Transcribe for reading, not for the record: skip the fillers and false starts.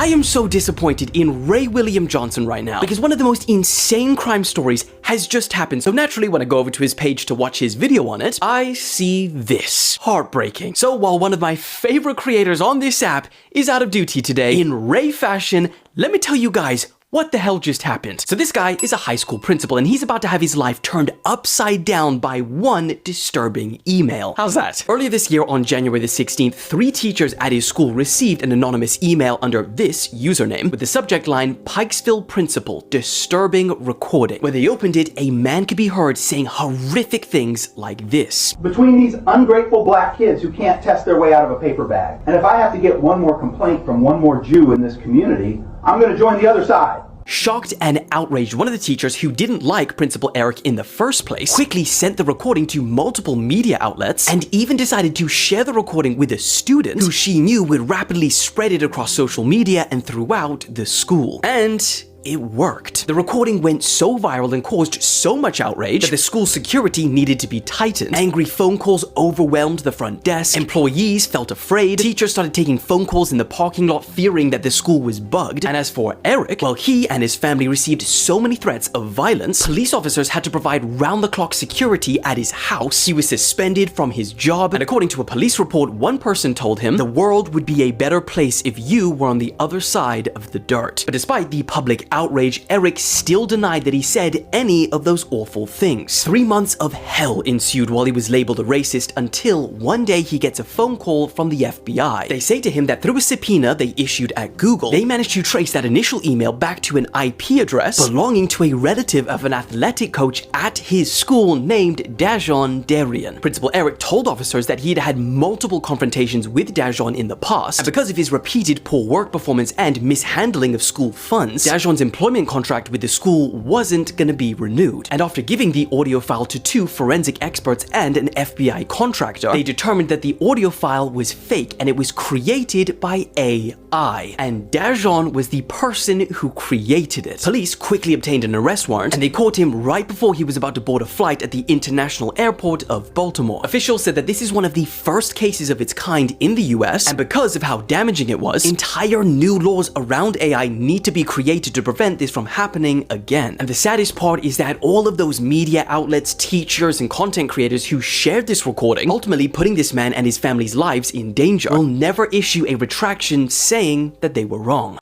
I am so disappointed in Ray William Johnson right now because one of the most insane crime stories has just happened. So naturally, when I go over to his page to watch his video on it, I see this. Heartbreaking. So while one of my favorite creators on this app is out of duty today, in Ray fashion, let me tell you guys what the hell just happened? So this guy is a high school principal and he's about to have his life turned upside down by one disturbing email. How's that? Earlier this year on January the 16th, 3 teachers at his school received an anonymous email under this username with the subject line, Pikesville Principal, Disturbing Recording. When they opened it, a man could be heard saying horrific things like this. Between these ungrateful black kids who can't test their way out of a paper bag, and if I have to get one more complaint from one more Jew in this community, I'm going to join the other side. Shocked and outraged, one of the teachers who didn't like Principal Eric in the first place quickly sent the recording to multiple media outlets and even decided to share the recording with a student who she knew would rapidly spread it across social media and throughout the school. And it worked. The recording went so viral and caused so much outrage that the school security needed to be tightened. Angry phone calls overwhelmed the front desk. Employees felt afraid. Teachers started taking phone calls in the parking lot fearing that the school was bugged. And as for Eric, well, he and his family received so many threats of violence, police officers had to provide round-the-clock security at his house. He was suspended from his job. And according to a police report, one person told him, the world would be a better place if you were on the other side of the dirt. But despite the public outrage, Eric still denied that he said any of those awful things. 3 months of hell ensued while he was labeled a racist until one day he gets a phone call from the FBI. They say to him that through a subpoena they issued at Google, they managed to trace that initial email back to an IP address belonging to a relative of an athletic coach at his school named Dajon Darian. Principal Eric told officers that he'd had multiple confrontations with Dajon in the past, and because of his repeated poor work performance and mishandling of school funds, Dajon's employment contract with the school wasn't gonna be renewed. And after giving the audio file to 2 forensic experts and an FBI contractor, they determined that the audio file was fake and it was created by AI. And Dajon was the person who created it. Police quickly obtained an arrest warrant and they caught him right before he was about to board a flight at the International Airport of Baltimore. Officials said that this is one of the first cases of its kind in the US, and because of how damaging it was, entire new laws around AI need to be created to prevent this from happening again. And the saddest part is that all of those media outlets, teachers, and content creators who shared this recording, ultimately putting this man and his family's lives in danger, will never issue a retraction saying that they were wrong.